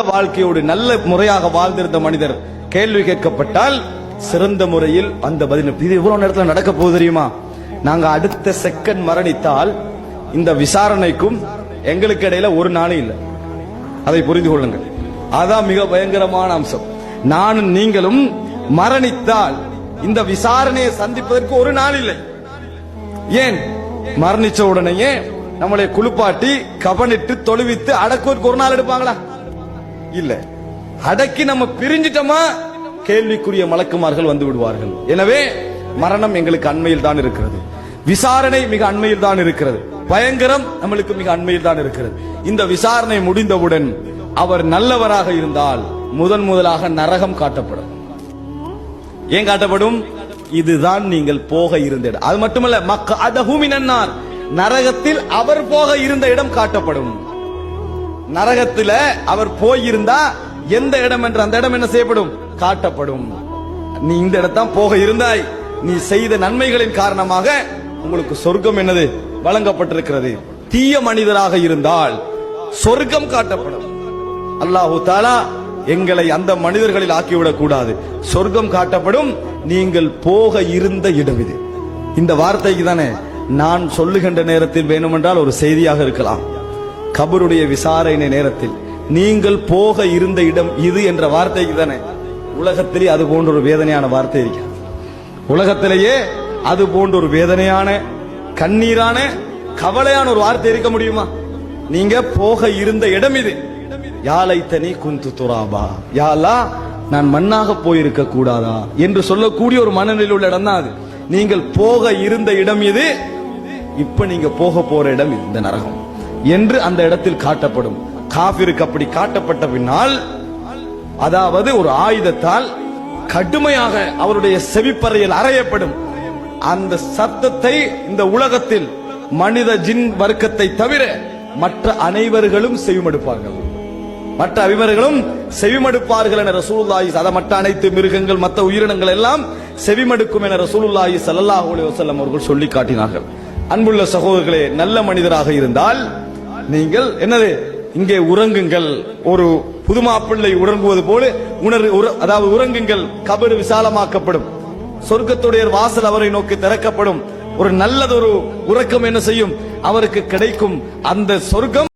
வாழ்க்கையோடு நல்ல முறையாக வாழ்ந்திருந்த மனிதர் கேள்வி கேட்கப்பட்டால் சிறந்த முறையில் அந்த பதில். இது இவ்வளவு நேரத்தில் நடக்க போகுது தெரியுமா? நாங்க அடுத்த செகண்ட் மரணித்தால் இந்த விசாரணைக்கும் எங்களுக்கு இடையில ஒரு நாளும் இல்லை. அதை புரிந்து கொள்ளுங்கள். அதான் மிக பயங்கரமான அம்சம். நானும் நீங்களும் மரணித்தால் இந்த விசாரணையை சந்திப்பதற்கு ஒரு நாள் இல்லை. ஏன்? மரணிச்ச உடனேயே நம்மளை குளிப்பாட்டி கபனிட்டு தொழுவித்து அடக்குவதற்கு ஒரு நாள் எடுப்பாங்களா? இல்ல. அடக்கி நம்ம பிரிஞ்சிட்டோமா கேள்விக்குரிய மலக்குமார்கள் வந்து விடுவார்கள். எனவே மரணம் எங்களுக்கு அண்மையில் தான் இருக்கிறது. விசாரணை மிக அண்மையில் தான் இருக்கிறது. பயங்கரம் நம்மளுக்கு மிக அண்மையில் தான் இருக்கிறது. இந்த விசாரணை முடிந்தவுடன் அவர் நல்லவராக இருந்தால் முதலாக நரகம் காட்டப்படும். ஏன் காட்டப்படும்? இதுதான் நீங்கள் போக இருந்த இடம். அது மட்டுமல்ல, மக்அதஹு மினன்னார், நரகத்தில் அவர் போக இருந்த இடம் காட்டப்படும். நரகத்தில் அவர் போயிருந்தா எந்த இடம் என்று அந்த இடம் என்ன செய்யப்படும்? காட்டப்படும். நீ இந்த இடத்தான் போக இருந்தாய், நீ செய்த நன்மைகளின் காரணமாக உங்களுக்கு சொர்க்கம் என்னது வழங்கப்பட்டிருக்கிறது. தீய மனிதராக இருந்தால் சொர்க்கம் காட்டப்படும். அல்லாஹு தஆலா எங்களை அந்த மனிதர்களில் ஆக்கிவிடக் கூடாது. சொர்க்கம் காட்டப்படும். நீங்கள் போக இருந்த இடம் இது. இந்த வார்த்தைக்கு தானே நான் சொல்லுகின்ற நேரத்தில் வேணுமென்றால் ஒரு செய்தியாக இருக்கலாம். கபருடைய விசாரணை நேரத்தில் நீங்கள் போக இருந்த இடம் இது என்ற வார்த்தைக்கு தானே உலகத்திலே அது போன்ற ஒரு வேதனையான வார்த்தை இருக்கிறது. உலகத்திலேயே அது போன்ற ஒரு வேதனையான, கண்ணீரான, கவலையான ஒரு வார்த்தை இருக்க முடியுமா? நீங்க போக இருந்த இடம் இது. யாலைத்தனி குந்து துராபா, யா அல்லாஹ் நான் மண்ணாக போயிருக்க கூடாதா என்று சொல்லக்கூடிய ஒரு மனநிலையில் உள்ள இடம் தான் அது. நீங்கள் போக இருந்த இடம் இது, இப்ப நீங்க போக போற இடம் இந்த நரகம் என்று அந்த இடத்தில் காட்டப்படும். காபிருக்கு அப்படி காட்டப்பட்ட பின்னால், அதாவது ஒரு ஆயுதத்தால் கடுமையாக அவருடைய செவிப்பறையில் அறையப்படும். அந்த சத்தத்தை இந்த உலகத்தில் மனித ஜின் வர்க்கத்தை தவிர மற்ற அனைவர்களும் செவிமடுப்பார்கள். மற்ற அனைவர்களும் செவிமடுப்பார்கள் என ரசூலுல்லாஹி, அத மற்ற அனைத்து மிருகங்கள் மற்ற உயிரினங்கள் எல்லாம் செவிமடுக்கும் என ரசூலுல்லாஹி ஸல்லல்லாஹு அலைஹி வஸல்லம் அவர்கள் சொல்லி காட்டினார்கள். அன்புள்ள சகோதரர்களே, நல்ல மனிதராக இருந்தால் நீங்கள் என்னது இங்கே உறங்குங்கள். ஒரு புதுமாப்பிள்ளை உறங்குவது போல அதாவது உறங்குங்கள். கபர் விசாலமாக்கப்படும். சொர்க்கத்துடைய வாசல் அவரை நோக்கி திறக்கப்படும். ஒரு நல்லதொரு உறக்கம் என்ன செய்யும்? அவருக்கு கிடைக்கும். அந்த சொர்க்கம்